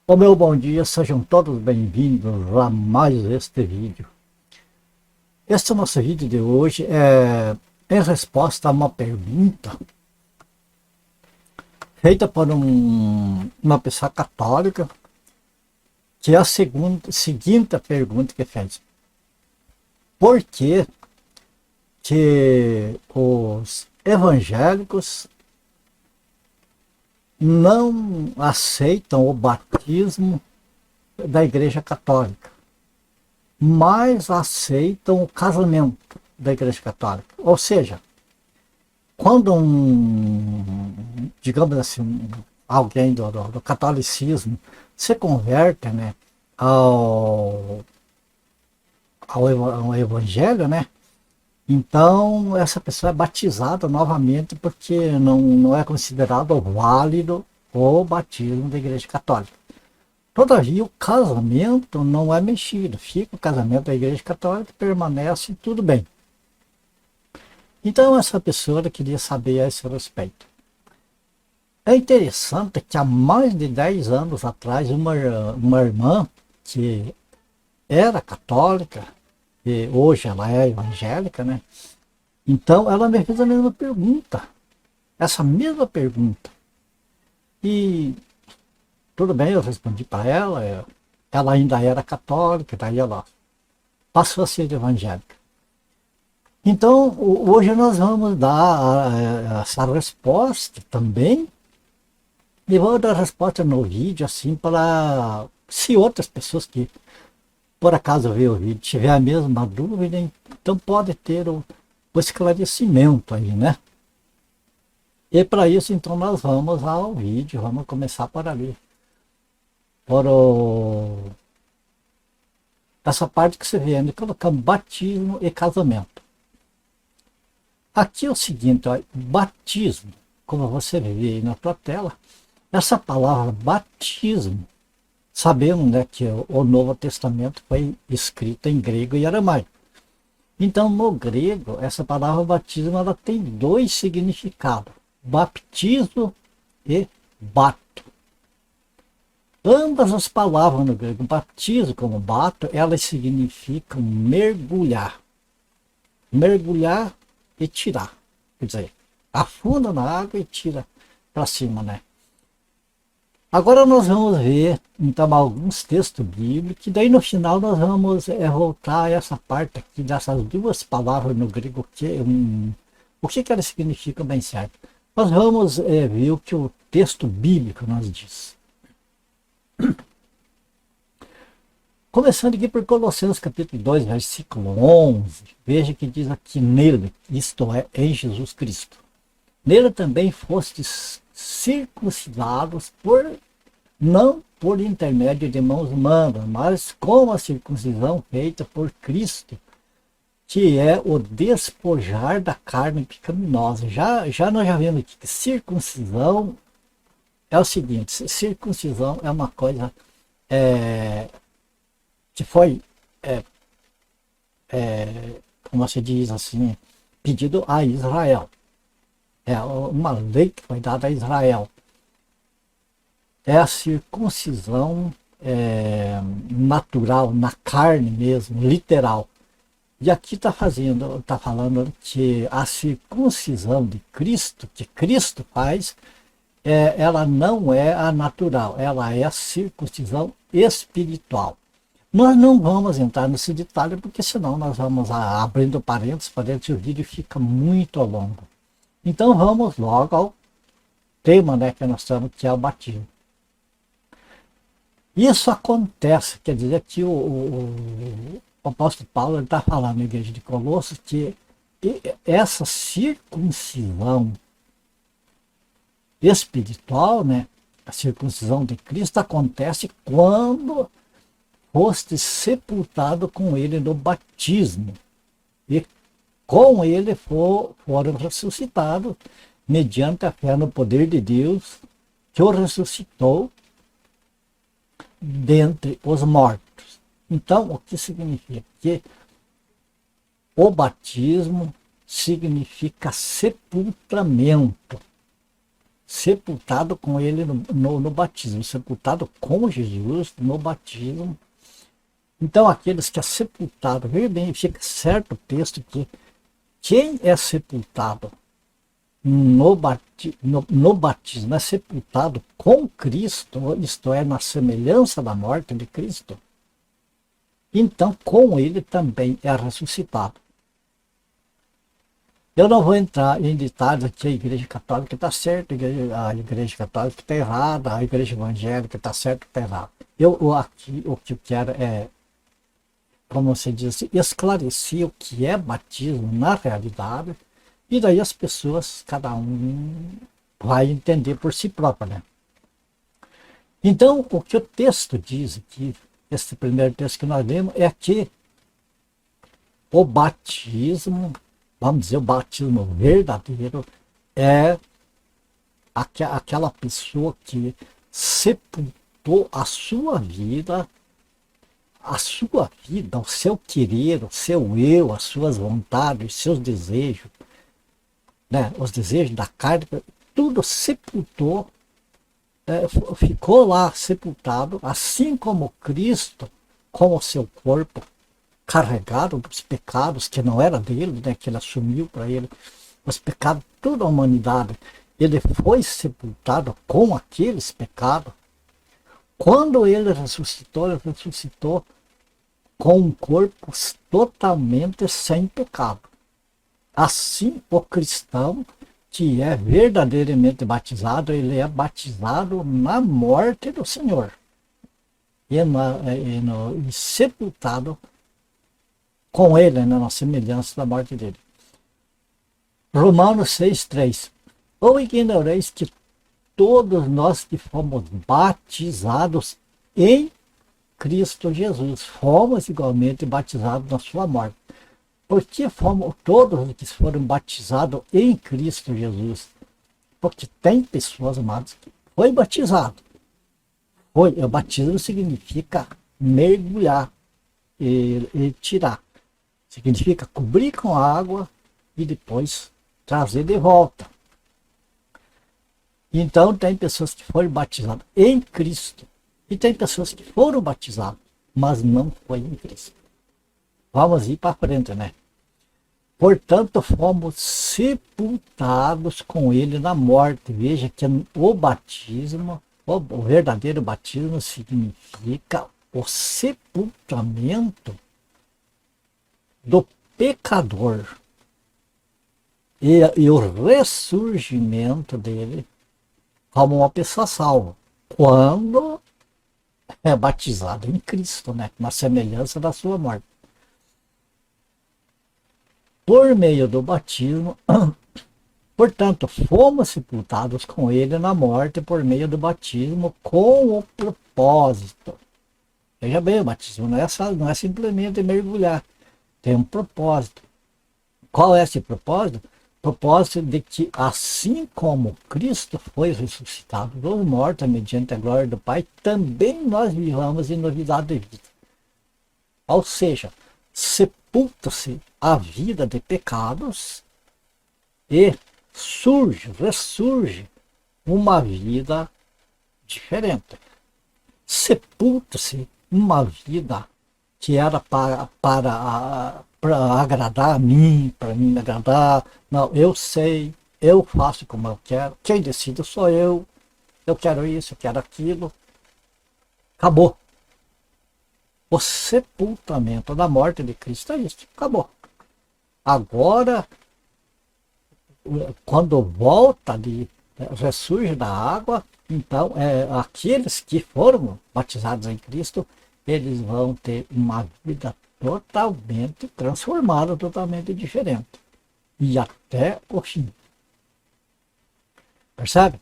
O meu bom dia, sejam todos bem-vindos a mais este vídeo. Este nosso vídeo de hoje é em resposta a uma pergunta feita por uma pessoa católica, que é a seguinte pergunta que fez: por que os evangélicos não aceitam o batismo da Igreja Católica, mas aceitam o casamento da Igreja Católica? Ou seja, quando digamos assim, alguém do catolicismo se converte, né, ao evangelho, né, então essa pessoa é batizada novamente porque não é considerado válido o batismo da Igreja Católica. Todavia, o casamento não é mexido, fica o casamento da Igreja Católica, permanece tudo bem. Então, essa pessoa queria saber a esse respeito. É interessante que há mais de 10 anos atrás, uma irmã que era católica, e hoje ela é evangélica, né? Então, ela me fez a mesma pergunta, essa mesma pergunta. E tudo bem, eu respondi para ela ainda era católica, daí ela passou a ser evangélica. Então, hoje nós vamos dar essa resposta também, e vou dar a resposta no vídeo, assim, para se outras pessoas que por acaso ver o vídeo tiver a mesma dúvida, então pode ter o esclarecimento aí, né? E para isso, então, nós vamos ao vídeo, vamos começar por ali. Essa parte que você vê, né, colocando batismo e casamento. Aqui é o seguinte, ó, batismo, como você vê aí na tua tela, essa palavra batismo, sabemos, né, que o Novo Testamento foi escrito em grego e aramaico. Então, no grego, essa palavra batismo ela tem dois significados: baptizo e bato. Ambas as palavras no grego, baptizo como bato, elas significam mergulhar. Mergulhar e tirar. Quer dizer, afunda na água e tira para cima, né? Agora nós vamos ver, então, alguns textos bíblicos, que daí no final nós vamos voltar a essa parte aqui, dessas duas palavras no grego, o que elas significam bem certo. Nós vamos ver o que o texto bíblico nos diz. Começando aqui por Colossenses capítulo 2, versículo 11, veja que diz aqui: nele, isto é, em Jesus Cristo. Nele também fostes circuncidados não por intermédio de mãos humanas, mas com a circuncisão feita por Cristo, que é o despojar da carne pecaminosa. Já nós já vimos aqui que circuncisão é o seguinte: circuncisão é uma coisa que foi, como se diz assim, pedido a Israel. É uma lei que foi dada a Israel. É a circuncisão natural, na carne mesmo, literal. E aqui está falando que a circuncisão de Cristo, que Cristo faz, ela não é a natural, ela é a circuncisão espiritual. Nós não vamos entrar nesse detalhe, porque senão nós vamos abrindo parênteses, e o vídeo fica muito longo. Então vamos logo ao tema, né, que nós estamos, que é o batismo. Isso acontece, quer dizer que o apóstolo Paulo está falando na igreja de Colossos que essa circuncisão espiritual, né, a circuncisão de Cristo, acontece quando foste sepultado com ele no batismo, e com ele foram ressuscitados mediante a fé no poder de Deus, que o ressuscitou dentre os mortos. Então, o que significa? Que o batismo significa sepultamento. sepultado com ele no batismo, sepultado com Jesus no batismo. Então, aqueles que é sepultado, veja bem, fica certo o texto que quem é sepultado no batismo é sepultado com Cristo, isto é, na semelhança da morte de Cristo. Então, com ele também é ressuscitado. Eu não vou entrar em detalhes aqui, a Igreja Católica está certa, a Igreja Católica está errada, a Igreja Evangélica está certa, está errada. Aqui, o que eu quero é, como você disse, esclarecer o que é batismo na realidade, e daí as pessoas, cada um vai entender por si próprio, né? Então, o que o texto diz aqui, esse primeiro texto que nós lemos, é que o batismo, vamos dizer, o batismo verdadeiro é aquela pessoa que sepultou a sua vida, o seu querer, o seu eu, as suas vontades, os seus desejos, né, os desejos da carne, tudo sepultou, ficou lá sepultado, assim como Cristo, com o seu corpo carregado dos pecados que não era dele, né, que ele assumiu para ele, os pecados de toda a humanidade, ele foi sepultado com aqueles pecados. Quando ele ressuscitou com um corpo totalmente sem pecado. Assim, o cristão que é verdadeiramente batizado, ele é batizado na morte do Senhor e sepultado com ele, né, na semelhança da morte dele. Romanos 6,3. Ou ignoreis que todos nós que fomos batizados em Cristo Jesus, fomos igualmente batizados na sua morte. Porque fomos todos que foram batizados em Cristo Jesus? Porque tem pessoas, amadas, que foi batizado. O batismo significa mergulhar e tirar. Significa cobrir com água e depois trazer de volta. Então tem pessoas que foram batizadas em Cristo e tem pessoas que foram batizadas, mas não foi em Cristo. Vamos ir para frente, né? Portanto, fomos sepultados com ele na morte. Veja que o batismo, o verdadeiro batismo significa o sepultamento do pecador e o ressurgimento dele como uma pessoa salva, quando é batizado em Cristo, né? Na semelhança da sua morte. Por meio do batismo, portanto, fomos sepultados com ele na morte por meio do batismo com o propósito. Veja bem, o batismo não é simplesmente mergulhar, tem um propósito. Qual é esse propósito? Propósito de que, assim como Cristo foi ressuscitado dos mortos mediante a glória do Pai, também nós vivamos em novidade de vida. Ou seja, sepulta-se a vida de pecados e ressurge uma vida diferente. Sepulta-se uma vida que era para agradar a mim, para mim agradar. Não, eu sei, eu faço como eu quero, quem decide sou eu quero isso, eu quero aquilo. Acabou. O sepultamento da morte de Cristo é isso, acabou. Agora, quando volta ressurge da água, então aqueles que foram batizados em Cristo, eles vão ter uma vida totalmente transformada, totalmente diferente. E até o fim. Percebe?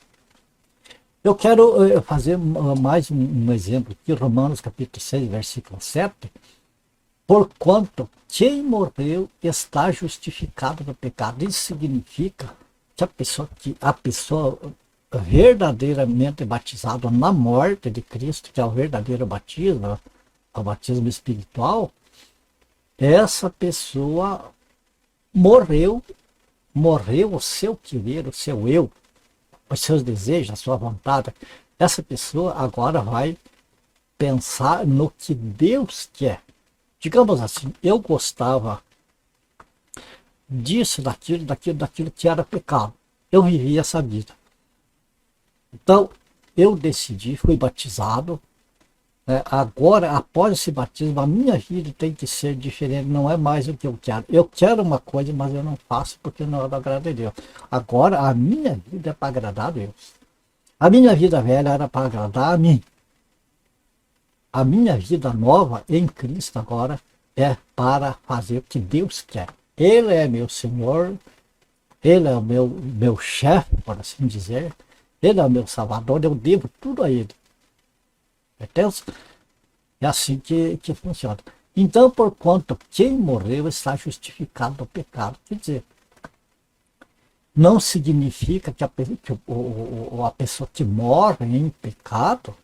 Eu quero fazer mais um exemplo aqui, Romanos capítulo 6, versículo 7. Porquanto quem morreu está justificado do pecado. Isso significa que a pessoa verdadeiramente batizada na morte de Cristo, que é o verdadeiro batismo, o batismo espiritual, essa pessoa morreu o seu querer, o seu eu, os seus desejos, a sua vontade, essa pessoa agora vai pensar no que Deus quer. Digamos assim, eu gostava disso, daquilo que era pecado. Eu vivia essa vida. Então, eu decidi, fui batizado. Agora, após esse batismo, a minha vida tem que ser diferente, não é mais o que eu quero. Eu quero uma coisa, mas eu não faço porque não agrada a Deus. Agora, a minha vida é para agradar a Deus. A minha vida velha era para agradar a mim. A minha vida nova em Cristo agora é para fazer o que Deus quer. Ele é meu Senhor, Ele é o meu chefe, por assim dizer. Ele é o meu Salvador, eu devo tudo a Ele. Entendeu? É assim que funciona. Então, por quanto quem morreu está justificado do pecado. Quer dizer, não significa que a pessoa que morre em pecado,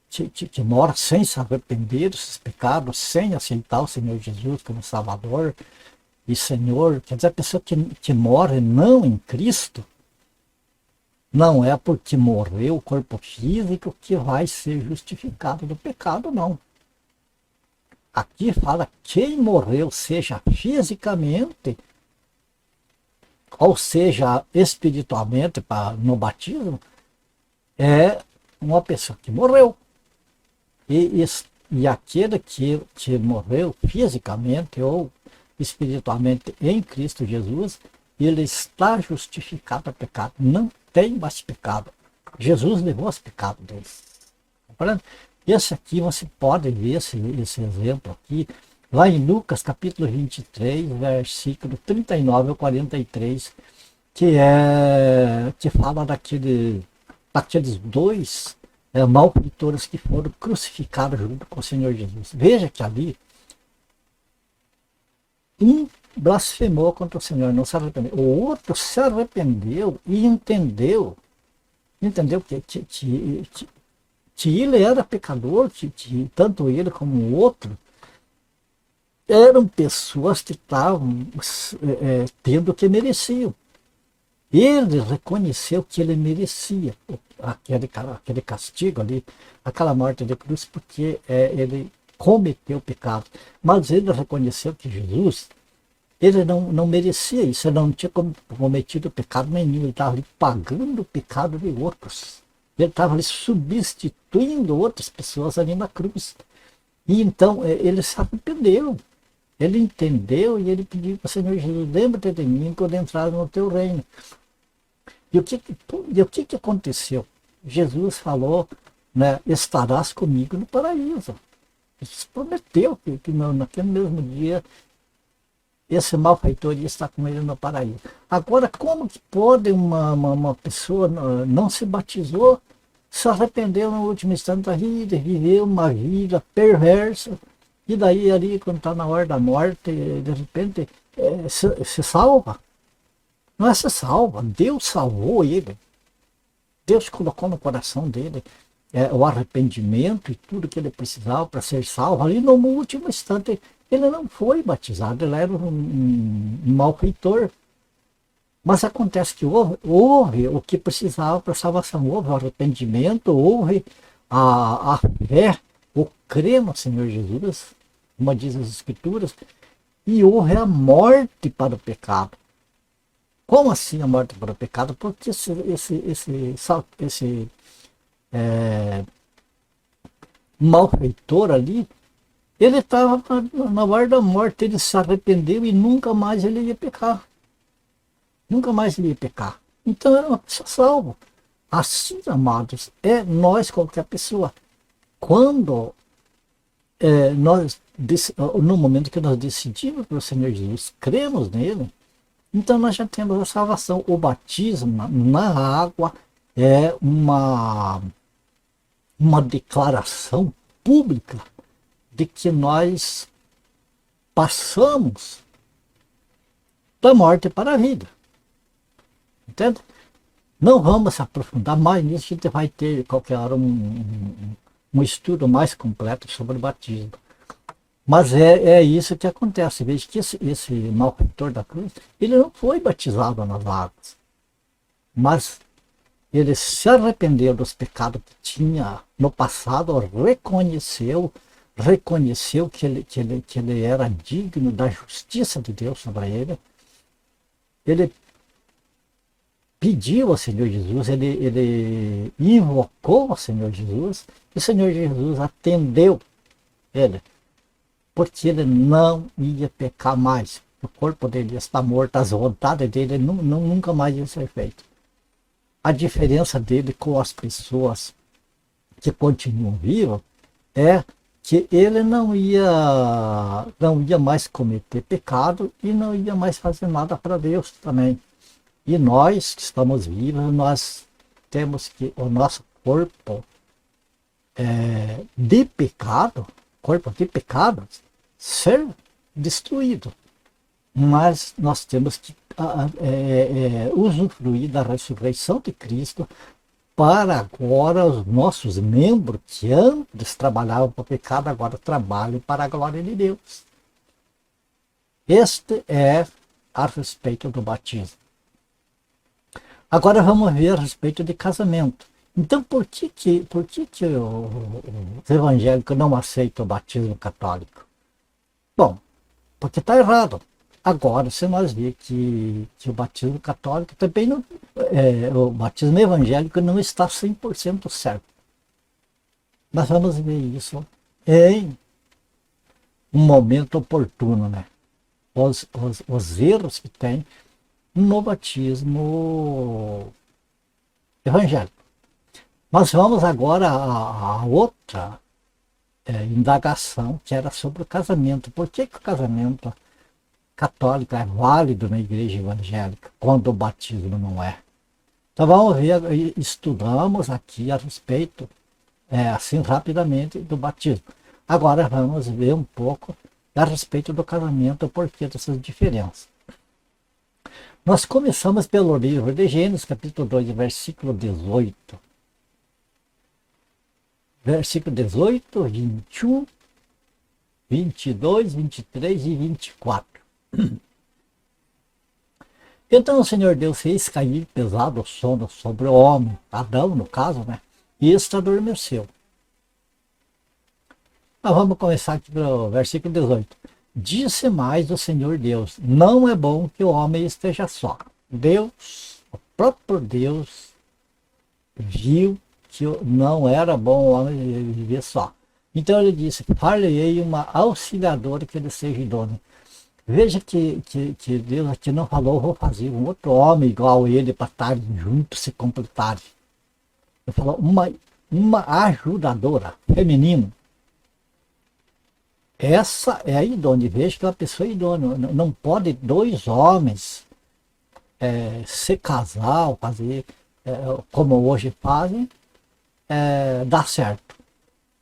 que morre sem se arrepender desses pecados, sem aceitar o Senhor Jesus como Salvador e Senhor, quer dizer, a pessoa que morre não em Cristo, não é porque morreu o corpo físico que vai ser justificado do pecado, não. Aqui fala quem morreu, seja fisicamente, ou seja espiritualmente, no batismo, é uma pessoa que morreu. E aquele que morreu fisicamente ou espiritualmente em Cristo Jesus, ele está justificado a pecado. Não tem mais pecado. Jesus levou os pecados deles. Esse aqui você pode ver esse exemplo aqui, lá em Lucas capítulo 23, versículo 39 ao 43, que fala daqueles dois malfeitores que foram crucificados junto com o Senhor Jesus. Veja que ali um blasfemou contra o Senhor, não se arrependeu. O outro se arrependeu e entendeu que ele era pecador, que tanto ele como o outro eram pessoas que estavam tendo o que mereciam. Ele reconheceu que ele merecia aquele castigo ali, aquela morte de cruz, porque ele cometeu pecado. Mas ele reconheceu que Jesus, ele não merecia isso, ele não tinha cometido pecado nenhum, ele estava ali pagando o pecado de outros. Ele estava ali substituindo outras pessoas ali na cruz. E então ele se arrependeu. Ele entendeu e ele pediu para o Senhor Jesus, lembra-te de mim quando entrar no teu reino. E o que aconteceu? Jesus falou, né, estarás comigo no paraíso. Ele prometeu que naquele mesmo dia esse malfeitor ia estar com ele no paraíso. Agora, como que pode uma pessoa não se batizou, se arrependeu no último instante da vida, viveu uma vida perversa, e daí ali, quando está na hora da morte, de repente, se salva? Não é se salva, Deus salvou ele. Deus colocou no coração dele o arrependimento e tudo que ele precisava para ser salvo. Ali no último instante, ele não foi batizado, ele era um malfeitor. Mas acontece que houve o que precisava para a salvação. Houve o arrependimento, houve a fé, o crer no Senhor Jesus, como diz as Escrituras, e houve a morte para o pecado. Como assim a morte para o pecado? Porque esse malfeitor ali, ele estava na hora da morte, ele se arrependeu e nunca mais ele ia pecar. Nunca mais ele ia pecar. Então era uma pessoa salva. Assim, amados, nós, qualquer pessoa. Quando no momento que nós decidimos para o Senhor Jesus, cremos nele, então nós já temos a salvação. O batismo na água é uma declaração pública de que nós passamos da morte para a vida. Entende? Não vamos se aprofundar mais nisso, a gente vai ter qualquer hora um estudo mais completo sobre o batismo. Mas é isso que acontece. Veja que esse malfeitor da cruz, ele não foi batizado nas águas, mas ele se arrependeu dos pecados que tinha no passado, reconheceu que ele era digno da justiça de Deus sobre ele. Ele pediu ao Senhor Jesus, ele invocou ao Senhor Jesus, e o Senhor Jesus atendeu ele, porque ele não ia pecar mais. O corpo dele está morto, as vontades dele nunca mais iam ser feitas. A diferença dele com as pessoas que continuam vivas é que ele não ia mais cometer pecado e não ia mais fazer nada para Deus também. E nós que estamos vivos, nós temos que o nosso corpo de pecado, ser destruído. Mas nós temos que usufruir da ressurreição de Cristo para agora os nossos membros que antes trabalhavam para o pecado, agora trabalhem para a glória de Deus. Este é a respeito do batismo. Agora vamos ver a respeito de casamento. Então por que os evangélicos não aceitam o batismo católico? Bom, porque está errado. Agora, se nós ver que o batismo católico também não, o batismo evangélico não está 100% certo. Nós vamos ver isso em um momento oportuno, né? Os erros que tem no batismo evangélico. Nós vamos agora a outra indagação, que era sobre o casamento. Por que o casamento católico é válido na igreja evangélica, quando o batismo não é? Então vamos ver, estudamos aqui a respeito, assim rapidamente, do batismo. Agora vamos ver um pouco a respeito do casamento, o porquê dessas diferenças. Nós começamos pelo livro de Gênesis, capítulo 2, versículo 18. Versículo 18, 21, 22, 23 e 24. Então o Senhor Deus fez cair pesado sono sobre o homem, Adão no caso, né? E este adormeceu. Nós vamos começar aqui pelo versículo 18. Disse mais o Senhor Deus: não é bom que o homem esteja só. Deus, o próprio Deus, viu que não era bom o homem viver só. Então ele disse: far-lhe-ei uma auxiliadora que lhe seja idônea. Veja que Deus aqui não falou: vou fazer um outro homem igual a ele para estarem juntos, se completarem. Ele falou: uma ajudadora feminina. Essa é a idônea. Veja que é uma pessoa idônea. Não pode dois homens se casar, fazer como hoje fazem, dar certo.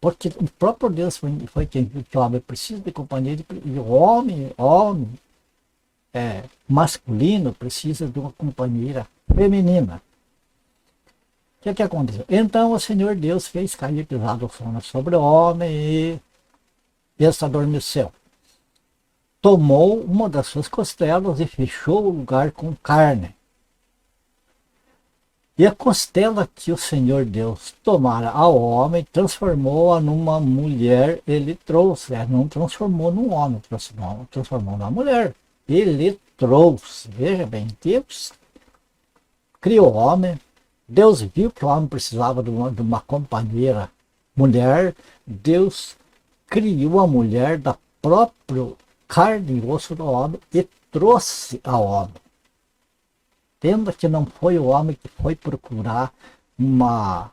Porque o próprio Deus foi quem viu que o homem precisa de companheiro, e o homem masculino precisa de uma companheira feminina. O que aconteceu? Então o Senhor Deus fez cair pesado sono sobre o homem e este adormeceu. Tomou uma das suas costelas e fechou o lugar com carne. E a costela que o Senhor Deus tomara ao homem, transformou-a numa mulher, ele trouxe. Não transformou num homem, transformou numa mulher. Ele trouxe. Veja bem, Deus criou o homem. Deus viu que o homem precisava de uma companheira mulher. Deus criou a mulher da própria carne e osso do homem e trouxe ao homem. Entenda que não foi o homem que foi procurar uma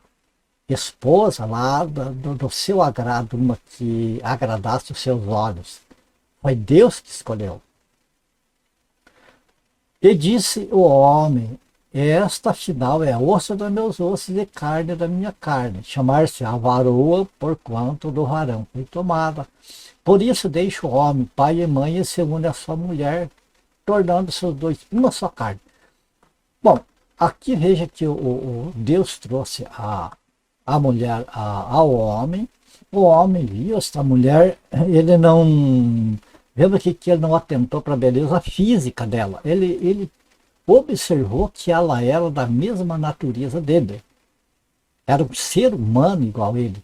esposa lá do seu agrado, uma que agradasse os seus olhos. Foi Deus que escolheu. E disse o homem: esta afinal é osso dos meus ossos e carne da minha carne. Chamar-se a varoa, porquanto do varão foi tomada. Por isso deixa o homem, pai e mãe, e se une a sua mulher, tornando-se os dois uma só carne. Bom, aqui veja que o Deus trouxe a mulher ao homem. O homem viu esta mulher, ele não... Vendo que ele não atentou para a beleza física dela. Ele observou que ela era da mesma natureza dele. Era um ser humano igual a ele.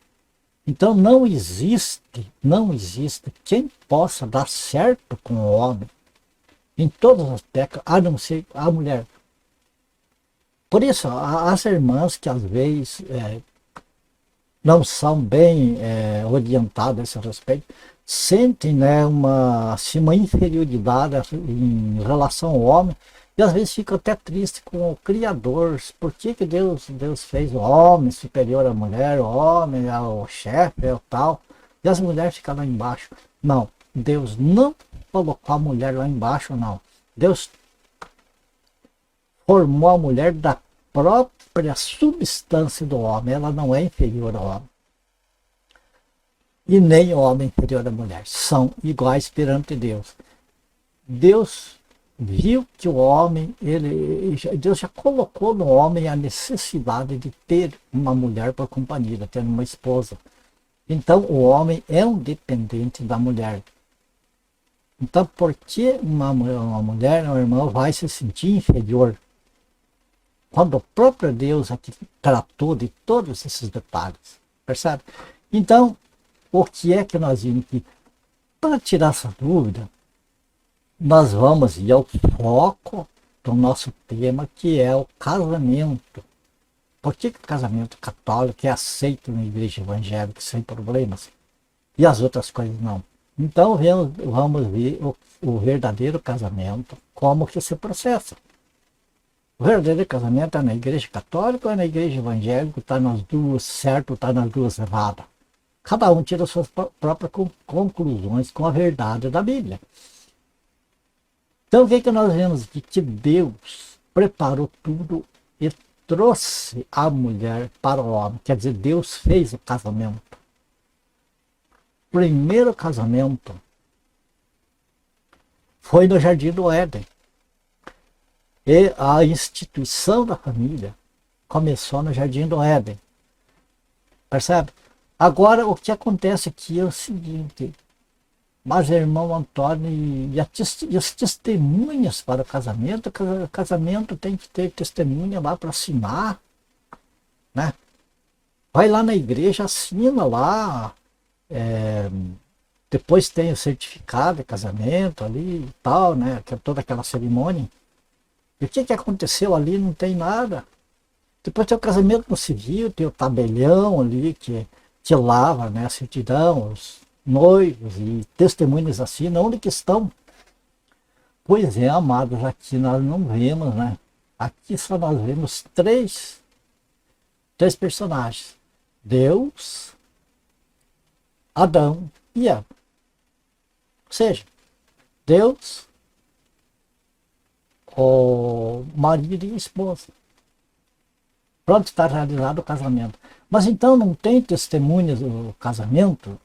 Então não existe quem possa dar certo com o homem em todos os aspectos, a não ser a mulher. Por isso, as irmãs que às vezes não são bem orientadas a esse respeito, sentem, né, uma inferioridade em relação ao homem, e às vezes ficam até tristes com o Criador. Por que Deus fez o homem superior à mulher, o homem é o chefe, é o tal, e as mulheres ficam lá embaixo? Não, Deus não colocou a mulher lá embaixo, não. Deus formou a mulher da própria substância do homem, ela não é inferior ao homem. E nem o homem inferior à mulher, são iguais perante Deus. Deus viu que o homem, Deus já colocou no homem a necessidade de ter uma mulher por companhia, de ter uma esposa. Então o homem é um dependente da mulher. Então por que uma mulher, uma irmã, vai se sentir inferior? Quando o próprio Deus aqui tratou de todos esses detalhes, percebe? Então, o que é que nós vimos aqui? Para tirar essa dúvida, nós vamos ir ao foco do nosso tema, que é o casamento. Por que o casamento católico é aceito na igreja evangélica sem problemas e as outras coisas não? Então vamos ver o verdadeiro casamento, como que se processa. O verdadeiro casamento é na igreja católica ou é na igreja evangélica? Está nas duas certo, está nas duas erradas. Cada um tira suas próprias conclusões com a verdade da Bíblia. Então o que nós vemos aqui? Que Deus preparou tudo e trouxe a mulher para o homem. Quer dizer, Deus fez o casamento. O primeiro casamento foi no Jardim do Éden. E a instituição da família começou no Jardim do Éden. Percebe? Agora, o que acontece aqui é o seguinte: mas, irmão Antônio, e as testemunhas para o casamento tem que ter testemunha lá para assinar, né? Vai lá na igreja, assina lá, depois tem o certificado de casamento ali e tal, né? Que é toda aquela cerimônia. E o que aconteceu ali? Não tem nada. Depois tem o casamento no civil, tem o tabelião ali que lava, né, a certidão, os noivos e testemunhas assinam. Onde que estão? Pois é, amados, aqui nós não vemos, né? Aqui só nós vemos três personagens: Deus, Adão e Eva. Ou seja, Deus, o marido e a esposa. Pronto, está realizado o casamento. Mas então não tem testemunhas do casamento?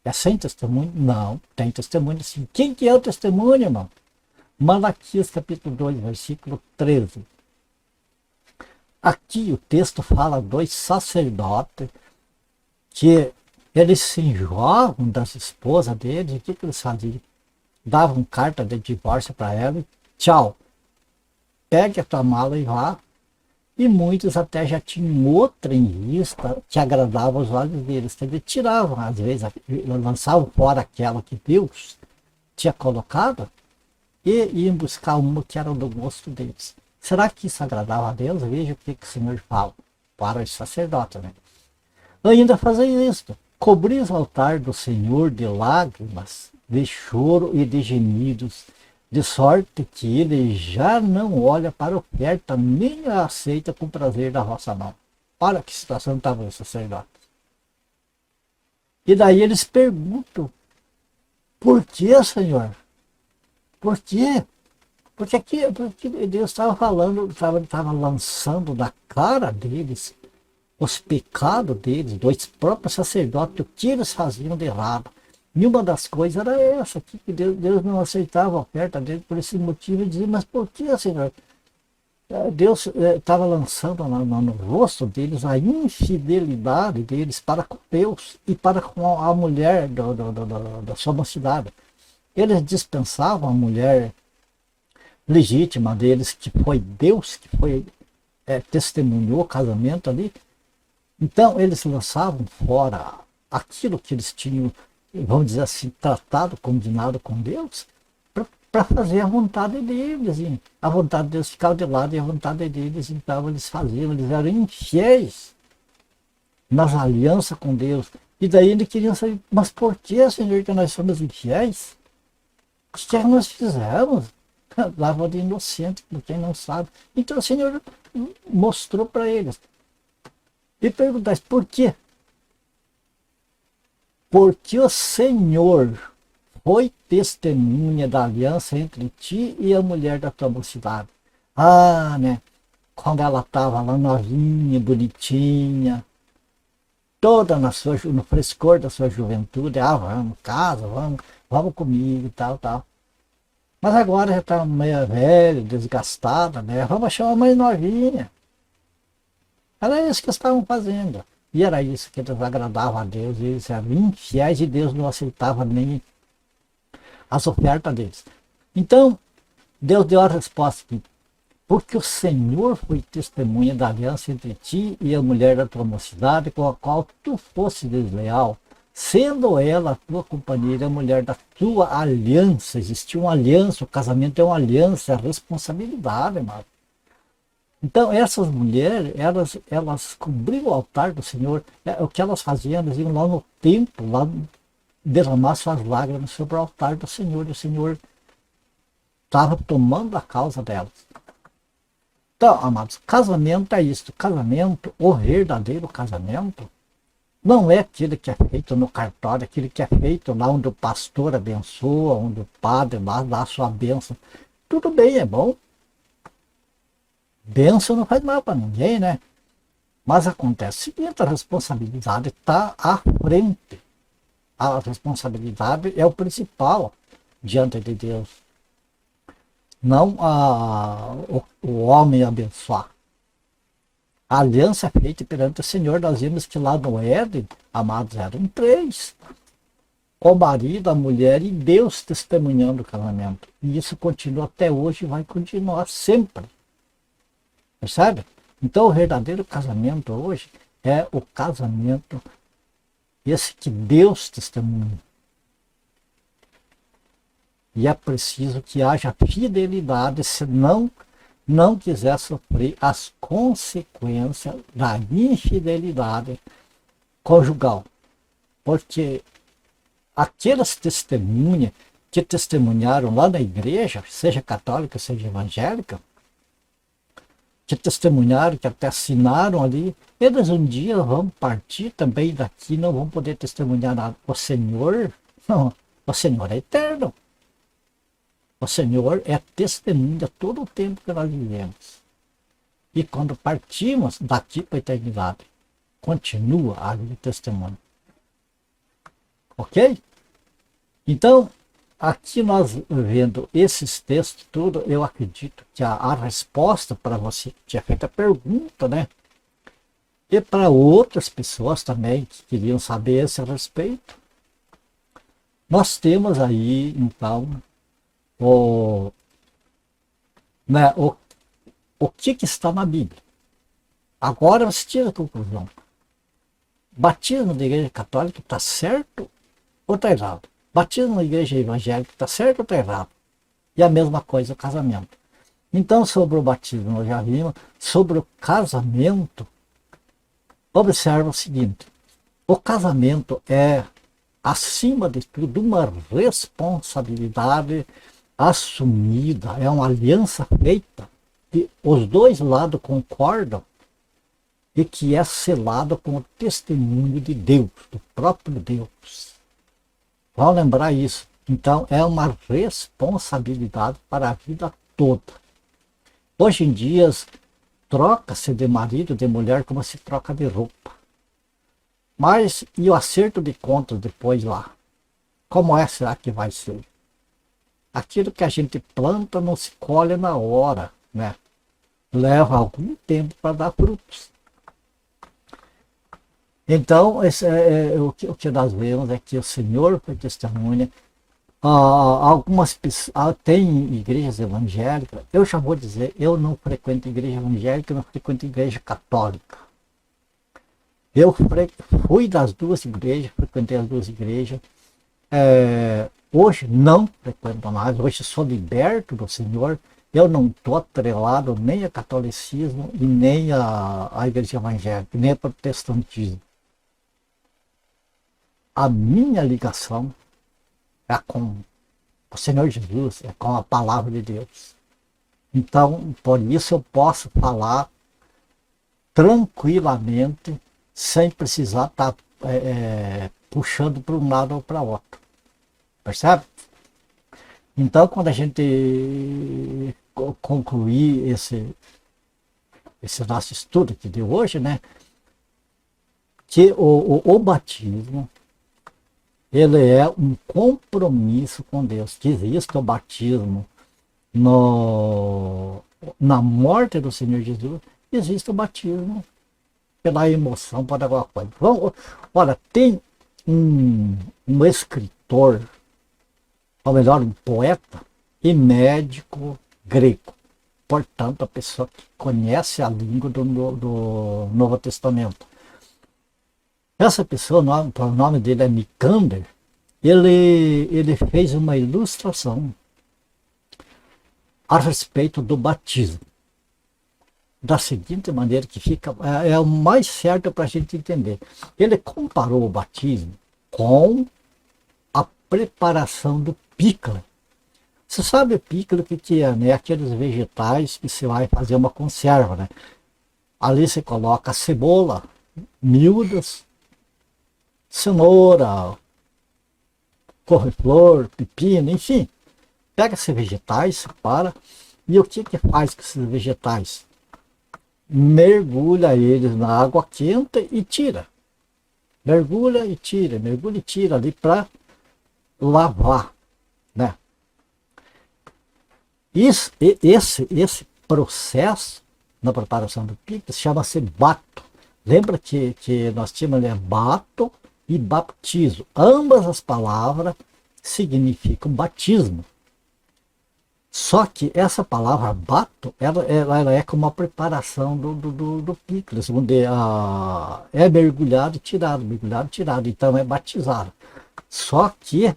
É sem testemunho? Não, tem testemunho sim. Quem que é o testemunho, irmão? Malaquias capítulo 2, versículo 13. Aqui o texto fala dos sacerdotes que eles se enjoavam das esposas deles. O que eles faziam? Davam carta de divórcio para ela e tchau, pegue a tua mala e vá. E muitos até já tinham outra em vista que agradava os olhos deles. Então, eles tiravam, às vezes, lançavam fora aquela que Deus tinha colocado e iam buscar uma que era do gosto deles. Será que isso agradava a Deus? Veja o que o Senhor fala para os sacerdotes, né? Ainda fazem isso: cobrir o altar do Senhor de lágrimas, de choro e de gemidos, de sorte que ele já não olha para a oferta, nem a aceita com prazer da vossa mão. Olha que situação estava os sacerdotes. E daí eles perguntam: por que, Senhor? Por quê? Porque Deus estava falando, estava lançando na cara deles os pecados deles, dos próprios sacerdotes, o que eles faziam de errado. E uma das coisas era essa, que Deus não aceitava a oferta dele por esse motivo. E dizia: mas por que, Senhor? Deus estava lançando no rosto deles a infidelidade deles para com Deus e para com a mulher da sua mocidade. Eles dispensavam a mulher legítima deles, que foi Deus que foi testemunhou o casamento ali. Então eles lançavam fora aquilo que eles tinham, vamos dizer assim, tratado, combinado com Deus, para fazer a vontade deles. E a vontade de Deus ficava de lado e a vontade deles, então eles faziam, eles eram infiéis nas alianças com Deus. E daí eles queriam saber, mas por que, Senhor, que nós somos infiéis? O que nós fizemos? Lava de inocente, por quem não sabe. Então o Senhor mostrou para eles. E perguntasse, por quê? Porque o Senhor foi testemunha da aliança entre ti e a mulher da tua mocidade. Ah, né? Quando ela estava lá novinha, bonitinha, toda no frescor da sua juventude, vamos, casa, vamos comigo e tal, tal. Mas agora já está meio velha, desgastada, né? Vamos achar uma mãe novinha. Era isso que estavam fazendo. E era isso que desagradava a Deus. E eles eram infiéis e Deus não aceitava nem as ofertas deles. Então, Deus deu a resposta aqui. Porque o Senhor foi testemunha da aliança entre ti e a mulher da tua mocidade, com a qual tu fosse desleal, sendo ela a tua companheira, a mulher da tua aliança. Existia uma aliança, o casamento é uma aliança, é responsabilidade, irmão. Então essas mulheres, elas cobriam o altar do Senhor. O que elas faziam, elas iam lá no templo, lá derramar suas lágrimas sobre o altar do Senhor, e o Senhor estava tomando a causa delas. Então, amados, casamento é isso. Casamento, o verdadeiro casamento, não é aquele que é feito no cartório, aquele que é feito lá onde o pastor abençoa, onde o padre lá dá a sua bênção. Tudo bem, é bom. Bênção não faz mal para ninguém, né? Mas acontece o seguinte, a responsabilidade está à frente. A responsabilidade é o principal diante de Deus. Não o homem abençoar. A aliança é feita perante o Senhor. Nós vimos que lá no Éden, amados, eram três. O marido, a mulher e Deus testemunhando o casamento. E isso continua até hoje e vai continuar sempre. Percebe? Então o verdadeiro casamento hoje é o casamento esse que Deus testemunha. E é preciso que haja fidelidade, senão não quiser sofrer as consequências da infidelidade conjugal. Porque aquelas testemunhas que testemunharam lá na igreja, seja católica, seja evangélica, que testemunharam, que até assinaram ali, eles um dia vão partir também daqui, não vão poder testemunhar nada. O Senhor, não, o Senhor é eterno. O Senhor é testemunha todo o tempo que nós vivemos. E quando partimos daqui para a eternidade, continua a vida testemunho. Ok? Então, aqui nós vendo esses textos tudo, eu acredito que a resposta para você que tinha feito a pergunta, né? E para outras pessoas também que queriam saber esse respeito. Nós temos aí, então, o que está na Bíblia. Agora você tira a conclusão. Batismo da igreja católica está certo ou está errado? Batismo na igreja evangélica está certo ou está errado? E a mesma coisa o casamento. Então, sobre o batismo, nós já vimos. Sobre o casamento, observa o seguinte. O casamento é, acima de tudo, uma responsabilidade assumida. É uma aliança feita que os dois lados concordam e que é selado com o testemunho de Deus, do próprio Deus. Vamos lembrar isso. Então, é uma responsabilidade para a vida toda. Hoje em dia, troca-se de marido, de mulher, como se troca de roupa. Mas, e o acerto de contas depois lá? Como será que vai ser? Aquilo que a gente planta não se colhe na hora, né? Leva algum tempo para dar frutos. Então, o que nós vemos é que o Senhor foi testemunha Algumas pessoas, tem igrejas evangélicas, eu já vou dizer, eu não frequento igreja evangélica, eu não frequento igreja católica. Eu fui das duas igrejas, frequentei as duas igrejas. Hoje não frequento mais, hoje sou liberto do Senhor. Eu não estou atrelado nem a catolicismo e nem a igreja evangélica, nem a protestantismo. A minha ligação é com o Senhor Jesus, é com a palavra de Deus. Então, por isso eu posso falar tranquilamente, sem precisar estar puxando para um lado ou para outro. Percebe? Então, quando a gente concluir esse nosso estudo aqui de hoje, né, que o batismo, ele é um compromisso com Deus, que existe o batismo na morte do Senhor Jesus, existe o batismo pela emoção, por alguma coisa. Olha, tem um escritor, ou melhor, um poeta e médico grego. Portanto, a pessoa que conhece a língua do Novo Testamento. Essa pessoa, o nome dele é Nicander, ele fez uma ilustração a respeito do batismo. Da seguinte maneira que fica, é o mais certo para a gente entender. Ele comparou o batismo com a preparação do pícaro. Você sabe o pícaro que é, né? Aqueles vegetais que você vai fazer uma conserva, né? Ali você coloca cebola, miúdas, cenoura, couve-flor, pepino, enfim. Pega esses vegetais, separa, e o que faz com esses vegetais? Mergulha eles na água quente e tira. Mergulha e tira ali para lavar, né? Esse processo na preparação do pícaro chama-se bato. Lembra que nós tínhamos ali bato e baptizo. Ambas as palavras significam batismo. Só que essa palavra bato, ela é como a preparação do pícaro, onde é mergulhado e tirado, então é batizado. Só que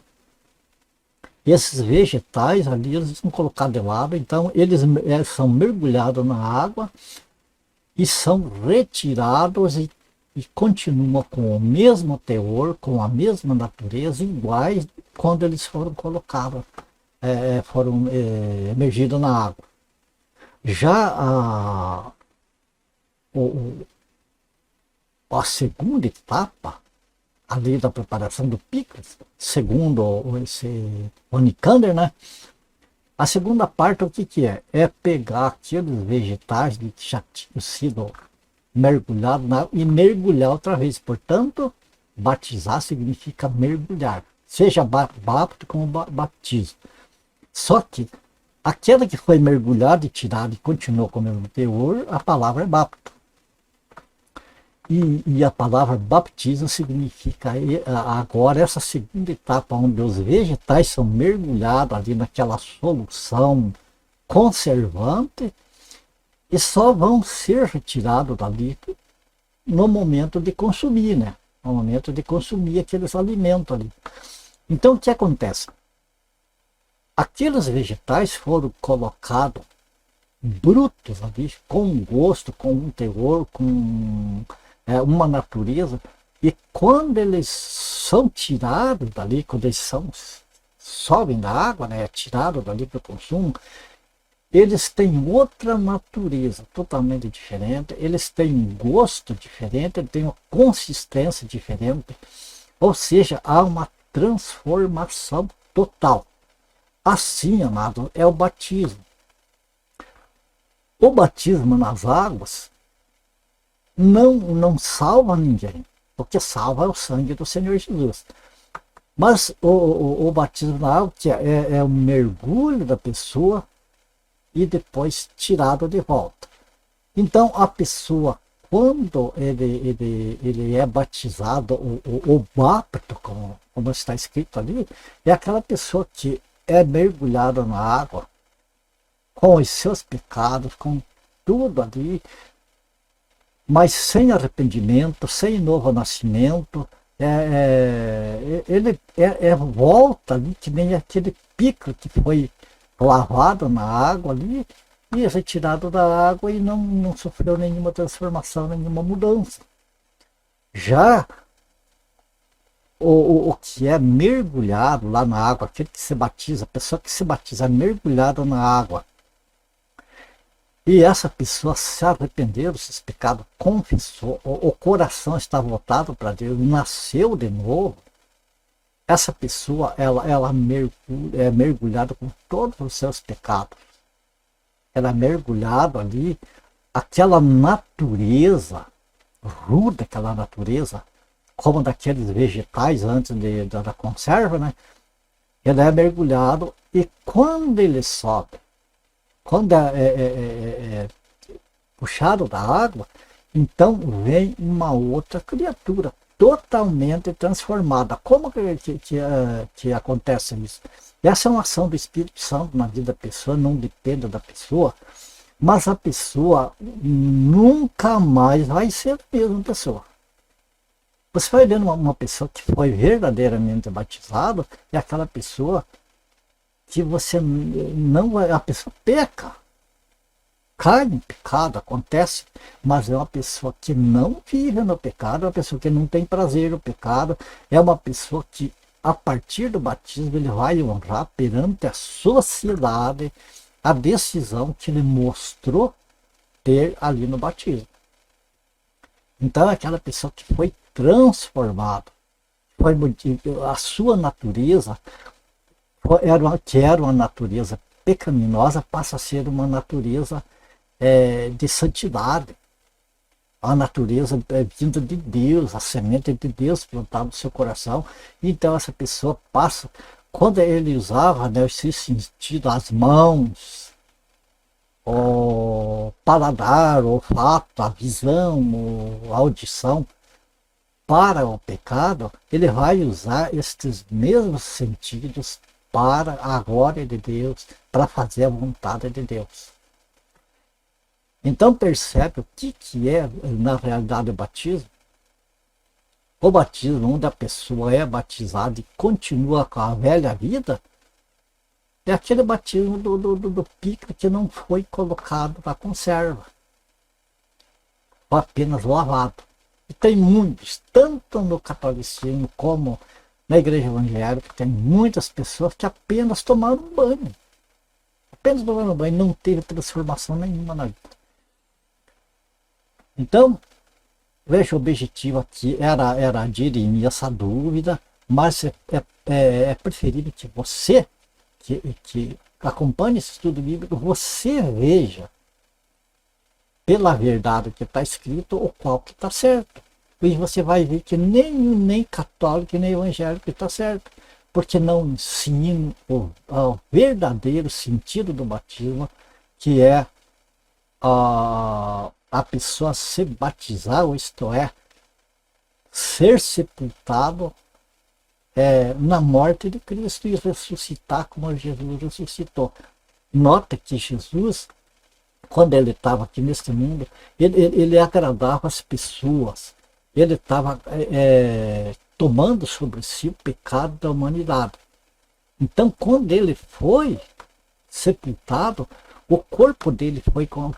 esses vegetais ali, eles são colocados de lado, então eles são mergulhados na água e são retirados e continuam com o mesmo teor, com a mesma natureza, iguais quando eles foram colocados, foram emergidos na água. Já a segunda etapa, ali da preparação do pícaro, segundo o Nicander, né? A segunda parte, o que é? É pegar aqueles vegetais que já tinham sido mergulhados na água e mergulhar outra vez. Portanto, batizar significa mergulhar, seja bapto como batismo. Só que aquela que foi mergulhada e tirada e continuou com o mesmo teor, a palavra é bapto. E a palavra baptismo significa agora essa segunda etapa, onde os vegetais são mergulhados ali naquela solução conservante e só vão ser retirados dali no momento de consumir, né? No momento de consumir aqueles alimentos ali. Então o que acontece? Aqueles vegetais foram colocados brutos ali, com um gosto, com um teor, com uma natureza, e quando eles são tirados dali, quando eles sobem da água, né, tirados dali para o consumo, eles têm outra natureza totalmente diferente, eles têm um gosto diferente, eles têm uma consistência diferente, ou seja, há uma transformação total. Assim, amado, é o batismo. O batismo nas águas não salva ninguém, porque salva é o sangue do Senhor Jesus. Mas o batismo na água é o mergulho da pessoa e depois tirado de volta. Então a pessoa, quando ele é batizado, o bapto, como está escrito ali, é aquela pessoa que é mergulhada na água, com os seus pecados, com tudo ali, mas sem arrependimento, sem novo nascimento, ele volta ali, que nem aquele pico que foi lavado na água ali, e retirado da água e não sofreu nenhuma transformação, nenhuma mudança. Já o que é mergulhado lá na água, aquele que se batiza, a pessoa que se batiza mergulhada na água, e essa pessoa se arrependeu dos seus pecados, confessou, o coração está voltado para Deus, nasceu de novo, essa pessoa ela é mergulhada com todos os seus pecados. Ela é mergulhada ali, aquela natureza ruda, aquela natureza, como daqueles vegetais antes da conserva, né? Ele é mergulhado e quando ele sobe, quando é puxado da água, então vem uma outra criatura totalmente transformada. Como que acontece isso? Essa é uma ação do Espírito Santo na vida da pessoa, não depende da pessoa, mas a pessoa nunca mais vai ser a mesma pessoa. Você vai vendo uma pessoa que foi verdadeiramente batizada, é aquela pessoa que você não vai, a pessoa peca, cai em pecado, acontece, mas é uma pessoa que não vive no pecado, é uma pessoa que não tem prazer no pecado, é uma pessoa que a partir do batismo ele vai honrar perante a sociedade a decisão que ele mostrou ter ali no batismo. Então é aquela pessoa que foi transformada, a sua natureza, que era uma natureza pecaminosa, passa a ser uma natureza de santidade. A natureza vinda de Deus, a semente de Deus plantada no seu coração. Então essa pessoa passa, quando ele usava, né, esse sentido, as mãos, o paladar, o olfato, a visão, a audição, para o pecado, ele vai usar estes mesmos sentidos para a glória de Deus, para fazer a vontade de Deus. Então percebe o que é, na realidade, o batismo? O batismo, onde a pessoa é batizada e continua com a velha vida, é aquele batismo do pico que não foi colocado na conserva, ou apenas lavado. E tem muitos, tanto no catolicismo como na igreja evangélica, tem muitas pessoas que apenas tomaram banho. Apenas tomaram banho, não teve transformação nenhuma na vida. Então, veja, o objetivo aqui era dirimir essa dúvida, mas é preferível que você, que acompanhe esse estudo bíblico, você veja pela verdade que está escrito o qual que está certo. E você vai ver que nem católico nem evangélico está certo, porque não ensina o verdadeiro sentido do batismo, que é a pessoa se batizar, ou isto é, ser sepultado na morte de Cristo e ressuscitar como Jesus ressuscitou. Nota que Jesus, quando ele estava aqui neste mundo, ele agradava as pessoas, ele estava tomando sobre si o pecado da humanidade. Então, quando ele foi sepultado, o corpo dele foi com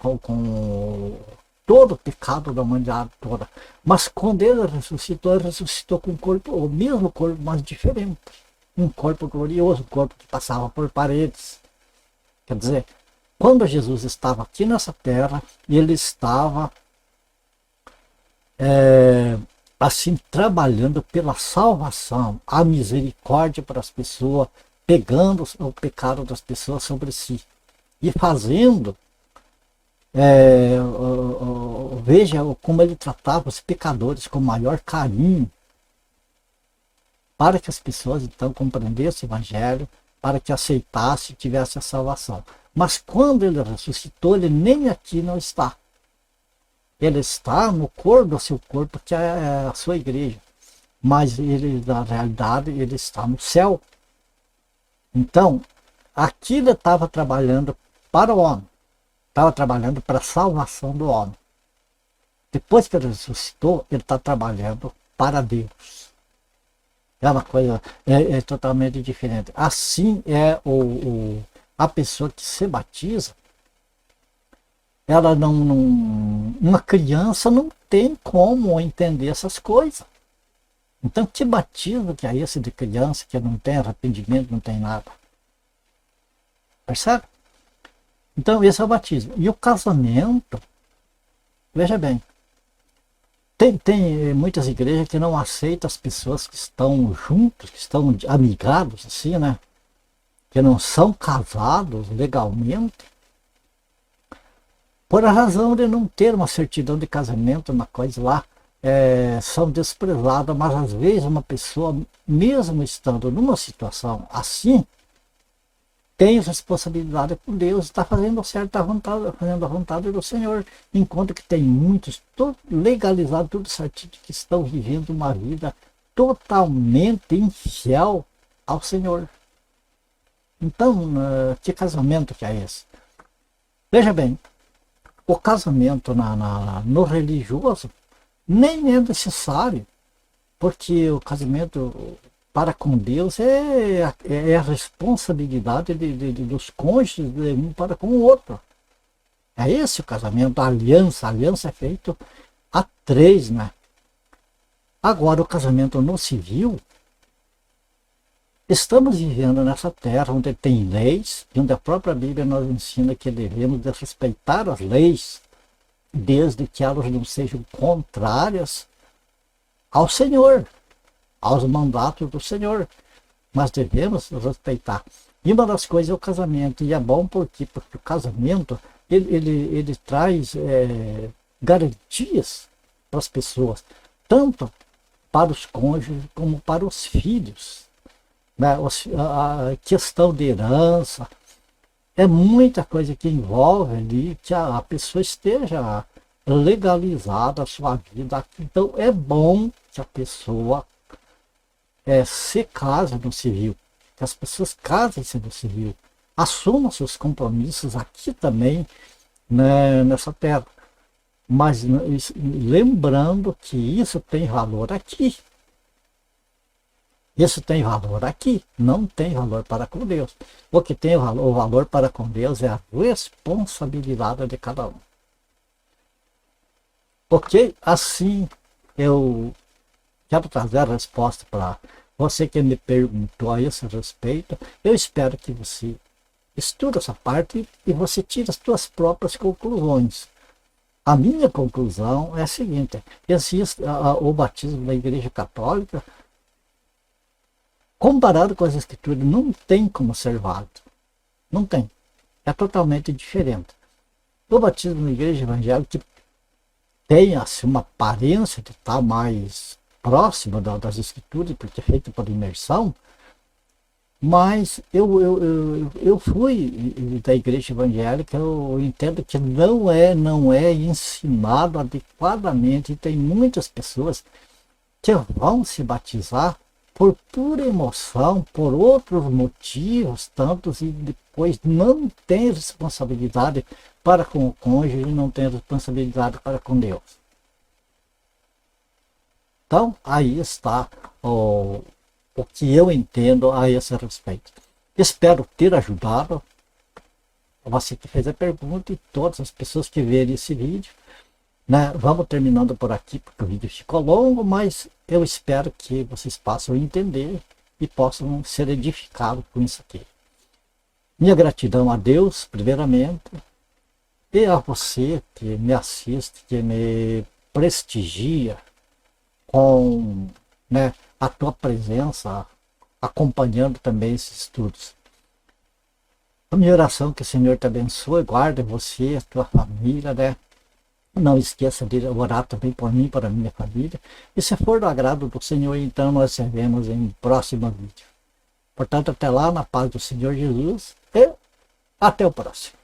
todo o pecado da humanidade toda. Mas quando ele ressuscitou com o mesmo corpo, mas diferente. Um corpo glorioso, um corpo que passava por paredes. Quer dizer, quando Jesus estava aqui nessa terra, ele estava assim, trabalhando pela salvação, a misericórdia para as pessoas, pegando o pecado das pessoas sobre si e fazendo, veja como ele tratava os pecadores com maior carinho, para que as pessoas então compreendessem o evangelho, para que aceitassem e tivessem a salvação. Mas quando ele ressuscitou, ele nem aqui não está. Ele está no corpo do seu corpo, que é a sua igreja. Mas ele, na realidade, ele está no céu. Então, aqui ele estava trabalhando para o homem. Estava trabalhando para a salvação do homem. Depois que ele ressuscitou, ele está trabalhando para Deus. É uma coisa é totalmente diferente. Assim é a pessoa que se batiza. Ela uma criança não tem como entender essas coisas. Então, que batismo que é esse de criança que não tem arrependimento, não tem nada? Percebe? Então, esse é o batismo. E o casamento, veja bem, tem muitas igrejas que não aceitam as pessoas que estão juntos, que estão amigados, assim, né? Que não são casados legalmente, por a razão de não ter uma certidão de casamento, uma coisa lá, são desprezadas, mas às vezes uma pessoa, mesmo estando numa situação assim, tem responsabilidade com Deus, está fazendo certo, está fazendo a vontade do Senhor, enquanto que tem muitos, legalizados, tudo certinho, que estão vivendo uma vida totalmente infiel ao Senhor. Então, que casamento que é esse? Veja bem, o casamento no religioso nem é necessário, porque o casamento para com Deus é a responsabilidade dos cônjuges de um para com o outro. É esse o casamento, a aliança é feita a três, né? Agora, o casamento no civil, estamos vivendo nessa terra onde tem leis, e onde a própria Bíblia nos ensina que devemos respeitar as leis, desde que elas não sejam contrárias ao Senhor, aos mandatos do Senhor. Mas devemos respeitar. E uma das coisas é o casamento, e é bom porque o casamento ele traz garantias para as pessoas, tanto para os cônjuges como para os filhos. Né? A questão de herança, é muita coisa que envolve ali que a pessoa esteja legalizada a sua vida. Então é bom que a pessoa se case no civil, que as pessoas casem-se no civil, assumam seus compromissos aqui também, né, nessa terra. Mas lembrando que isso tem valor aqui. Isso tem valor aqui, não tem valor para com Deus. O que tem o valor para com Deus é a responsabilidade de cada um. Ok? Assim eu quero trazer a resposta para você que me perguntou a esse respeito. Eu espero que você estude essa parte e você tire as suas próprias conclusões. A minha conclusão é a seguinte: existe o batismo da Igreja Católica, comparado com as Escrituras, não tem como ser válido. Não tem. É totalmente diferente. O batismo na Igreja Evangélica tem assim, uma aparência de estar mais próxima das Escrituras, porque é feito por imersão, mas eu fui da Igreja Evangélica, eu entendo que não é ensinado adequadamente, e tem muitas pessoas que vão se batizar por pura emoção, por outros motivos, tantos, e depois não tem responsabilidade para com o cônjuge, não tem responsabilidade para com Deus. Então, aí está o que eu entendo a esse respeito. Espero ter ajudado você que fez a pergunta e todas as pessoas que verem esse vídeo. Né? Vamos terminando por aqui, porque o vídeo ficou longo, mas eu espero que vocês possam entender e possam ser edificados com isso aqui. Minha gratidão a Deus, primeiramente, e a você que me assiste, que me prestigia com, né, a tua presença, acompanhando também esses estudos. A minha oração é que o Senhor te abençoe, guarde você, a tua família, né? Não esqueça de orar também por mim, para a minha família. E se for do agrado do Senhor, então nós se vemos em um próximo vídeo. Portanto, até lá, na paz do Senhor Jesus, e até o próximo.